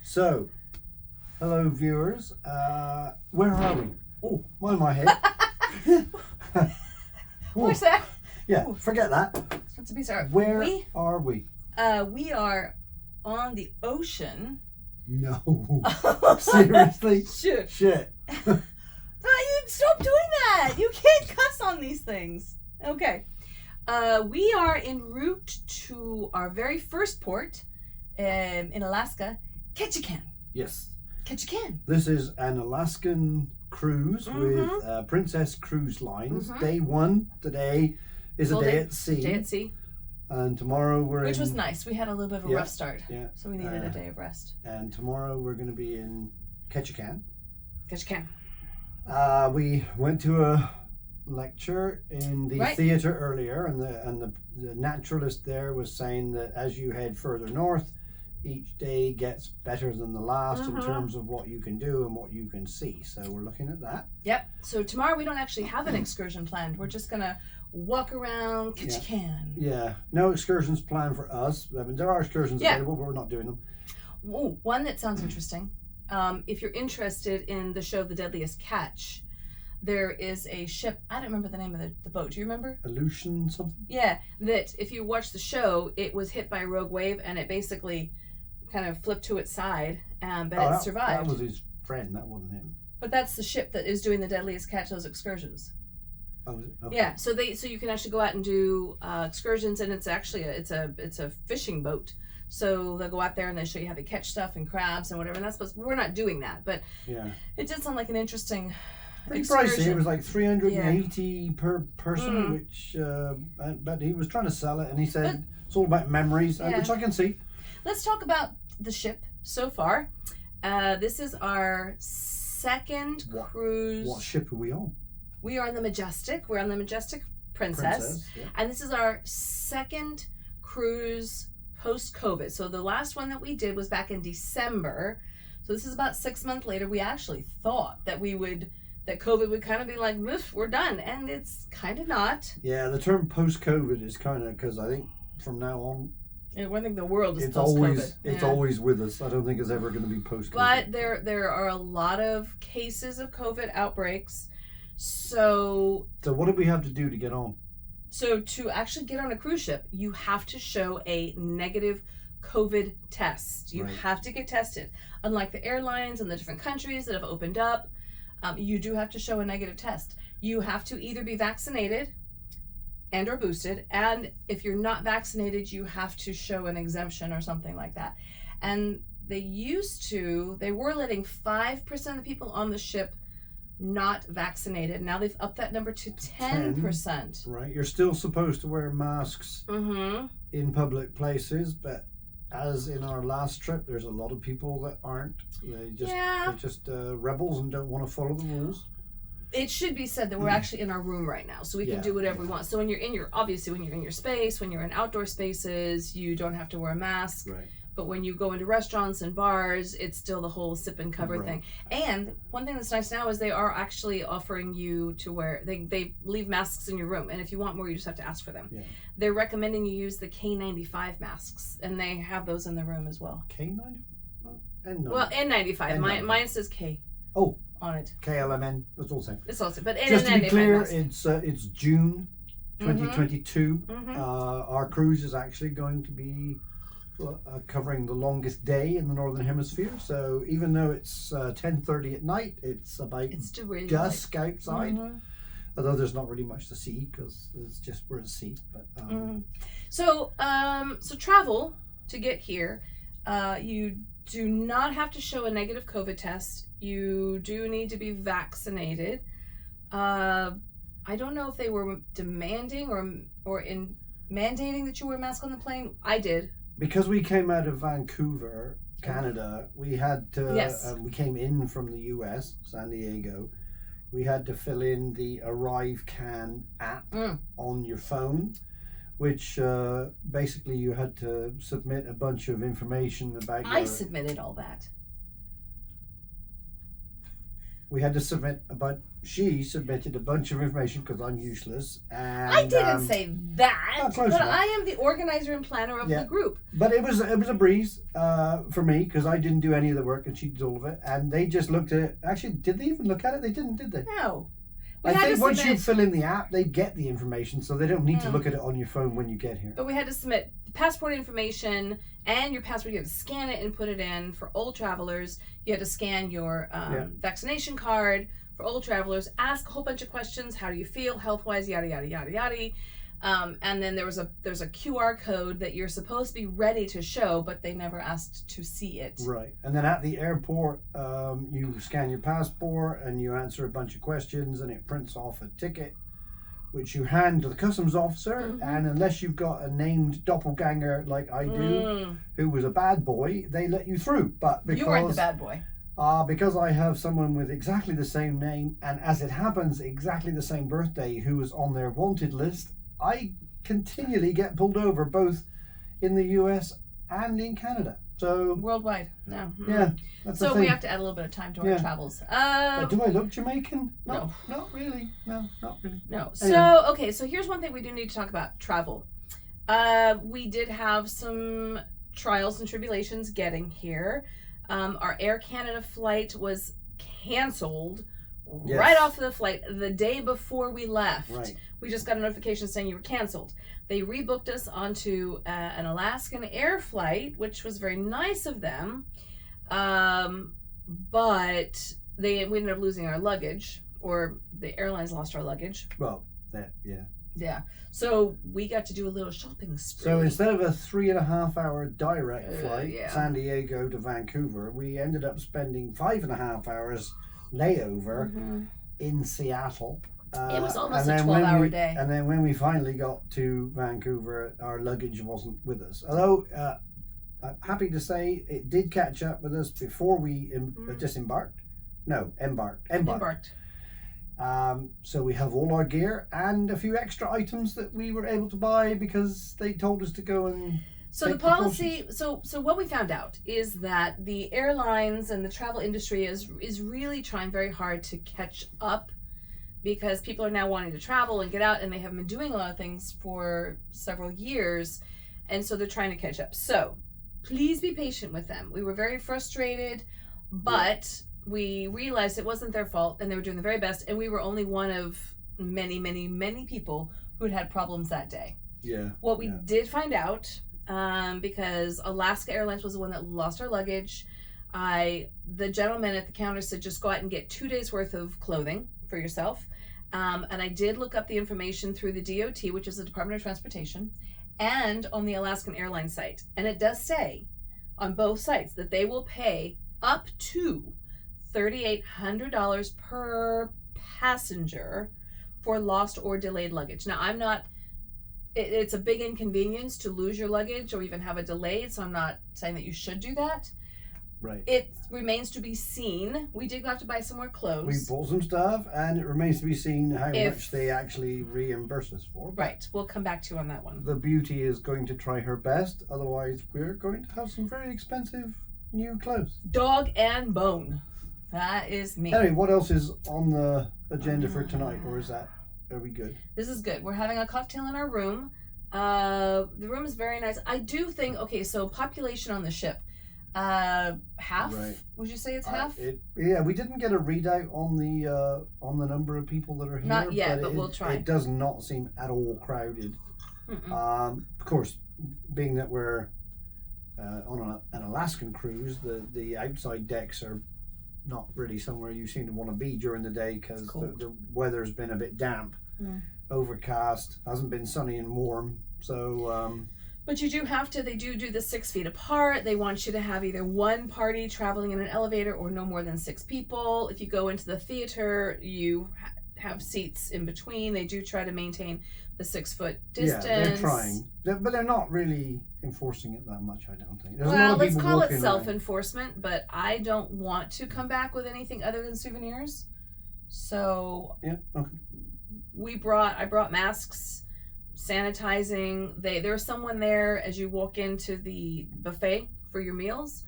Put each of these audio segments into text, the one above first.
So, hello viewers. Where are we? Oh, why am I here? What's that? Yeah, forget that. To be sorry. Where are we? We are on the ocean. No. Seriously? Shit. Stop doing that. You can't cuss on these things. Okay. We are en route to our very first port in Alaska, Ketchikan. Yes. Ketchikan. This is an Alaskan cruise with Princess Cruise Lines. Day one today is a day at sea. Day at sea. And tomorrow Which was nice. We had a little bit of a rough start. Yeah. So we needed a day of rest. And tomorrow we're going to be in Ketchikan. Ketchikan. We went to a lecture in the theatre earlier, and the naturalist there was saying that as you head further north, each day gets better than the last in terms of what you can do and what you can see. So we're looking at that. Yep. So tomorrow we don't actually have an excursion planned. We're just going to walk around Ketchikan. Yeah. No excursions planned for us. I mean, there are excursions available, but we're not doing them. Ooh, one that sounds interesting. If you're interested in the show The Deadliest Catch, there is a ship. I don't remember the name of the boat. Do you remember? Illusion something? Yeah. That if you watch the show, it was hit by a rogue wave and it basically kind of flipped to its side, but it survived. That was his friend. That wasn't him. But that's the ship that is doing the Deadliest Catch, those excursions. Oh, okay. Yeah, so you can actually go out and do excursions, and it's actually it's a fishing boat. So they'll go out there and they show you how they catch stuff and crabs and whatever. And that's we're not doing that, but it did sound like an interesting. Pretty excursion. pricey. It was like $380 per person, which but he was trying to sell it, and he said it's all about memories, which I can see. Let's talk about the ship so far. This is our second cruise. What ship are we on? We are on the Majestic. We're on the Majestic Princess. And this is our second cruise post-COVID. So the last one that we did was back in December. So this is about 6 months later. We actually thought that that COVID would kind of be like, we're done. And it's kind of not. Yeah, the term post-COVID is kind of, because I think from now on, I think the world is post-COVID. It's always with us. I don't think it's ever going to be post-COVID. But there are a lot of cases of COVID outbreaks. So what do we have to do to get on? So to actually get on a cruise ship, you have to show a negative COVID test. You have to get tested. Unlike the airlines and the different countries that have opened up, you do have to show a negative test. You have to either be vaccinated and or boosted, and if you're not vaccinated, you have to show an exemption or something like that. And they were letting 5% of the people on the ship not vaccinated. Now they've upped that number to 10%. Right. You're still supposed to wear masks in public places, but as in our last trip, there's a lot of people that aren't. They're just rebels and don't want to follow the rules. It should be said that we're actually in our room right now, so we can do whatever we want. So when you're in your space, when you're in outdoor spaces, you don't have to wear a mask. Right. But when you go into restaurants and bars, it's still the whole sip and cover thing. And one thing that's nice now is they are actually offering you to wear, they leave masks in your room. And if you want more, you just have to ask for them. Yeah. They're recommending you use the K95 masks, and they have those in the room as well. K95? N95. Well, N95. Mine says K. Oh. On it. KLMN. That's all the same. It's also, but just to be clear, mask. it's June 2022. Our cruise is actually going to be covering the longest day in the Northern Hemisphere. So even though it's 10:30 at night, it's about dusk outside. Although there's not really much to see because it's just we're at sea. But so travel to get here, you do not have to show a negative COVID test. You do need to be vaccinated. I don't know if they were demanding or in mandating that you wear a mask on the plane. I did. Because we came out of Vancouver, Canada, we had to, we came in from the US, San Diego, we had to fill in the ArriveCan app on your phone, which basically you had to submit a bunch of information about I submitted all that. we had to submit she submitted a bunch of information because I'm useless. And I didn't say that, close but enough. I am the organizer and planner of the group. But it was a breeze for me because I didn't do any of the work and she did all of it. And they just looked at it. Actually, did they even look at it? They didn't, did they? No. I think once you fill in the app, they get the information, so they don't need to look at it on your phone when you get here. But we had to submit passport information and your passport. You had to scan it and put it in. For old travelers, you had to scan your vaccination card. For old travelers, ask a whole bunch of questions. How do you feel health-wise? Yada, yada, yada, yada. And then there's a QR code that you're supposed to be ready to show, but they never asked to see it. Right. And then at the airport, you scan your passport and you answer a bunch of questions and it prints off a ticket, which you hand to the customs officer. And unless you've got a named doppelganger like I do, who was a bad boy, they let you through. But because you weren't the bad boy. Because I have someone with exactly the same name and, as it happens, exactly the same birthday who was on their wanted list, I continually get pulled over both in the US and in Canada. So worldwide, no. Yeah, that's so the thing. we have to add a little bit of time to our travels. Do I look Jamaican? No, not really. No, not really. No. Anyway. So here's one thing we do need to talk about: travel. We did have some trials and tribulations getting here. Our Air Canada flight was canceled right off of the flight the day before we left. Right. We just got a notification saying you were canceled. They rebooked us onto an Alaskan Air flight, which was very nice of them. But we ended up losing our luggage, or the airlines lost our luggage. Well, Yeah. So we got to do a little shopping spree. So instead of a 3.5 hour direct flight, San Diego to Vancouver, we ended up spending 5.5 hours layover in Seattle. It was almost a 12-hour day. And then when we finally got to Vancouver, our luggage wasn't with us. Although, I'm happy to say it did catch up with us before we disembarked. No, embarked. So we have all our gear and a few extra items that we were able to buy because they told us to go and so the policy so what we found out is that the airlines and the travel industry is really trying very hard to catch up, because people are now wanting to travel and get out, and they haven't been doing a lot of things for several years, and so they're trying to catch up. So please be patient with them. We were very frustrated, but we realized it wasn't their fault and they were doing the very best, and we were only one of many, many, many people who had problems that day. What we did find out, because Alaska Airlines was the one that lost our luggage, the gentleman at the counter said just go out and get 2 days worth of clothing for yourself. And I did look up the information through the DOT, which is the Department of Transportation, and on the Alaskan Airlines site. And it does say on both sites that they will pay up to $3,800 per passenger for lost or delayed luggage. Now, it's a big inconvenience to lose your luggage or even have it delayed, so I'm not saying that you should do that. Right. It remains to be seen. We did have to buy some more clothes. We bought some stuff, and it remains to be seen how much they actually reimburse us for. Right. We'll come back to you on that one. The beauty is going to try her best. Otherwise, we're going to have some very expensive new clothes. Dog and bone. That is me. Anyway, what else is on the agenda for tonight, or are we good? This is good. We're having a cocktail in our room. The room is very nice. I do think, so population on the ship. Half? Right. Would you say it's half? We didn't get a readout on the number of people that are here. Not yet, but we'll try. It does not seem at all crowded. Of course, being that we're on an Alaskan cruise, the outside decks are not really somewhere you seem to want to be during the day because the weather's been a bit damp, overcast, hasn't been sunny and warm. So. But you do have to, they do the 6 feet apart. They want you to have either one party traveling in an elevator or no more than 6 people. If you go into the theater, you have seats in between. They do try to maintain the 6 foot distance. Yeah, they're trying. But they're not really enforcing it that much, I don't think. Well, let's call it self-enforcement, but I don't want to come back with anything other than souvenirs. So I brought masks, sanitizing. There's someone there as you walk into the buffet for your meals.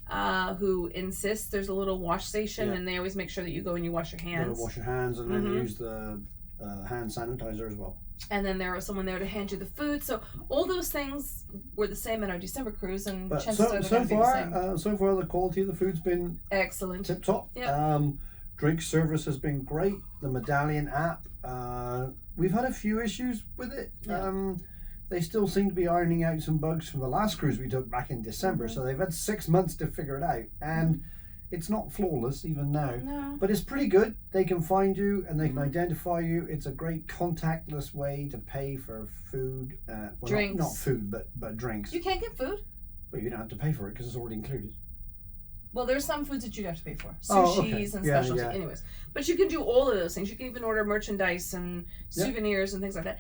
who insists there's a little wash station, Yeah. and they always make sure that you go and you wash your hands. You gotta wash your hands and then use the hand sanitizer as well. And then there was someone there to hand you the food. So all those things were the same in our December cruise, and But chances are they're going to be the same. so far the quality of the food's been Excellent. tip top. Yep. Drink service has been great. The Medallion app, we've had a few issues with it. Yeah. They still seem to be ironing out some bugs from the last cruise we took back in December. So they've had 6 months to figure it out, and it's not flawless even now. No. But it's pretty good. They can find you and they can identify you. It's a great contactless way to pay for food. Well, Drinks. Not food, but drinks. You can't get food. But you don't have to pay for it because it's already included. Well, there's some foods that you'd have to pay for. Oh, okay. Sushis and Yeah, specialty. yeah. Anyways. But you can do all of those things. You can even order merchandise and souvenirs and things like that.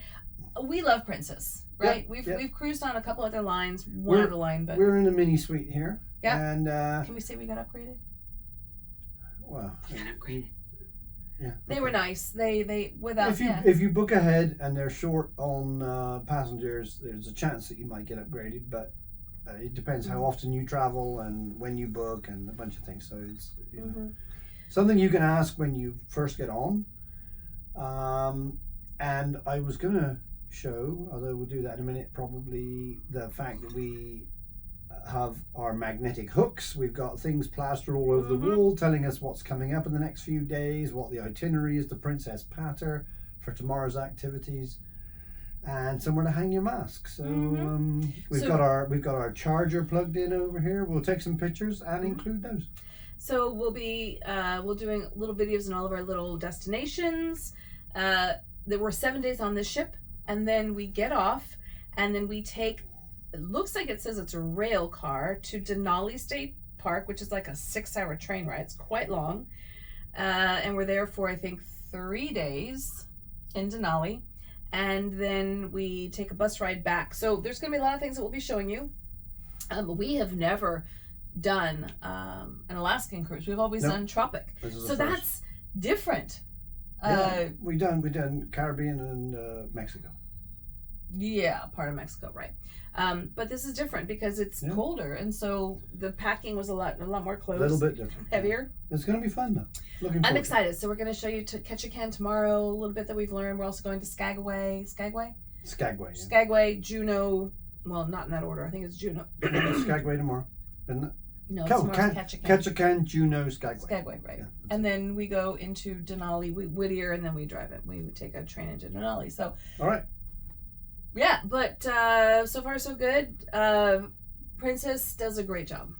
We love Princess, right? We've cruised on a couple other lines, one other line, but we're in a mini suite here. Yeah. And can we say we got upgraded? well, We got upgraded. Yeah. They were nice. They without if you book ahead and they're short on passengers, there's a chance that you might get upgraded, but it depends how often you travel and when you book and a bunch of things. So it's something you can ask when you first get on. And I was gonna show, although we'll do that in a minute, probably the fact that we have our magnetic hooks. We've got things plastered all over the wall telling us what's coming up in the next few days, what the itinerary is, the Princess Patter for tomorrow's activities, and somewhere to hang your mask. So we've got our charger plugged in over here. We'll take some pictures and include those. So we'll be doing little videos in all of our little destinations. There were 7 days on this ship, and then we get off, and then we take, it looks like it says it's a rail car to Denali State Park, which is like a 6-hour train ride. It's quite long. And we're there for, I think, 3 days in Denali. And then we take a bus ride back. So there's going to be a lot of things that we'll be showing you. We have never done an Alaskan cruise. We've always done tropic. So that's different. we done Caribbean and Mexico. Yeah, part of Mexico, right? But this is different because it's colder, and so the packing was a lot more clothes. A little bit different, heavier. It's going to be fun though. I'm excited. So we're going to show you to Catch a Can tomorrow. A little bit that we've learned. We're also going to Skagway, Skagway, Juneau. Well, not in that order. I think it's Juneau. Skagway tomorrow, isn't it? No, tomorrow's Catch a Can. Catch a Can, Juneau, Skagway. Skagway, right? Yeah, and then we go into Denali, Whittier, and then we drive it. We would take a train into Denali. So. All right. Yeah, but so far so good. Princess does a great job.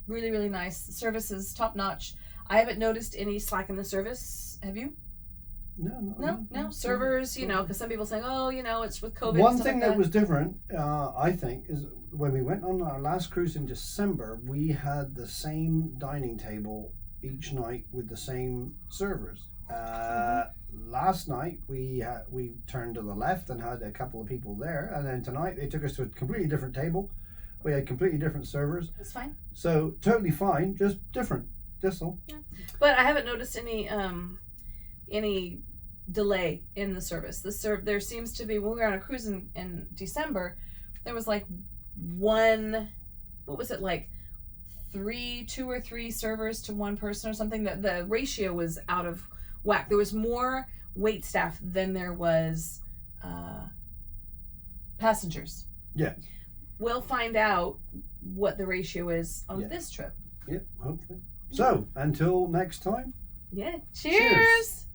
Really, really nice. The service is top notch. I haven't noticed any slack in the service. Have you? No. Servers, you know, because some people saying, oh, you know, it's with COVID. One thing that was different, I think, is when we went on our last cruise in December, we had the same dining table each night with the same servers. Last night we turned to the left and had a couple of people there, and then tonight they took us to a completely different table. We had completely different servers. That's fine. So totally fine, just different. That's all. Yeah. But I haven't noticed any delay in the service. There seems to be, when we were on a cruise in December, there was like two or three servers to one person or something. That the ratio was out of whack. There was more wait staff than there was passengers. Yeah. We'll find out what the ratio is on this trip. Yep, hopefully. So, until next time. Yeah. Cheers.